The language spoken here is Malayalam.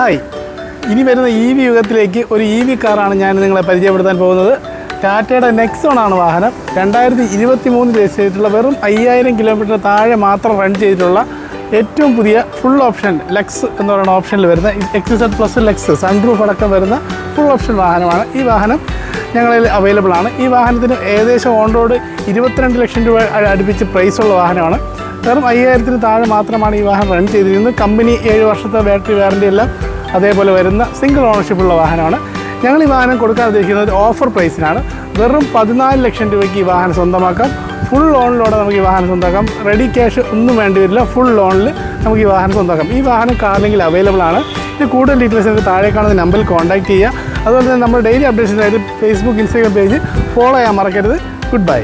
ഹായ്, ഇനി വരുന്ന EV യുഗത്തിലേക്ക് ഒരു EV കാറാണ് ഞാൻ നിങ്ങളെ പരിചയപ്പെടുത്താൻ പോകുന്നത്. ടാറ്റയുടെ നെക്സോണാണ് വാഹനം. 2023 രജിസ്റ്റർ ചെയ്തിട്ടുള്ള വെറും 5000 കിലോമീറ്റർ താഴെ മാത്രം റൺ ചെയ്തിട്ടുള്ള ഏറ്റവും പുതിയ ഫുൾ ഓപ്ഷൻ ലക്സ് എന്ന് പറയുന്ന ഓപ്ഷനിൽ വരുന്ന XZ പ്ലസ് ലക്സ് സൺറൂഫ് അടക്കം വരുന്ന ഫുൾ ഓപ്ഷൻ വാഹനമാണ്. ഈ വാഹനം ഞങ്ങളിൽ അവൈലബിൾ ആണ്. ഈ വാഹനത്തിന് ഏകദേശം ഓൺ റോഡ് 22 ലക്ഷം രൂപ അടുപ്പിച്ച് പ്രൈസുള്ള വാഹനമാണ്. വെറും 5000 താഴെ മാത്രമാണ് ഈ വാഹനം റൺ ചെയ്തിരിക്കുന്നത്. കമ്പനി 7 വർഷത്തെ ബാറ്ററി വാറണ്ടി എല്ലാം അതേപോലെ വരുന്ന സിംഗിൾ ഓണർഷിപ്പുള്ള വാഹനമാണ്. ഞങ്ങൾ ഈ വാഹനം കൊടുക്കാൻ ഉദ്ദേശിക്കുന്നത് ഓഫർ പ്രൈസിനാണ്. വെറും 14 ലക്ഷം രൂപയ്ക്ക് ഈ വാഹനം സ്വന്തമാക്കാം. ഫുൾ ലോണിലൂടെ നമുക്ക് ഈ വാഹനം സ്വന്തമാക്കാം. റെഡി ക്യാഷ് ഒന്നും വേണ്ടി വരില്ല. ഫുൾ ലോണിൽ നമുക്ക് ഈ വാഹനം സ്വന്തമാക്കാം. ഈ വാഹനം കാറിലെങ്കിൽ അവൈലബിൾ ആണ്. ഇത് കൂടുതൽ ഡീറ്റെയിൽസ് നമുക്ക് താഴെ കാണുന്ന നമ്പറിൽ കോൺടാക്ട് ചെയ്യുക. അതുപോലെ തന്നെ നമ്മുടെ ഡെയിലി അപ്ഡേഷനായിട്ട് ഫേസ്ബുക്ക്, ഇൻസ്റ്റാഗ്രാം പേജ് ഫോളോ ചെയ്യാൻ മറക്കരുത്. Good by.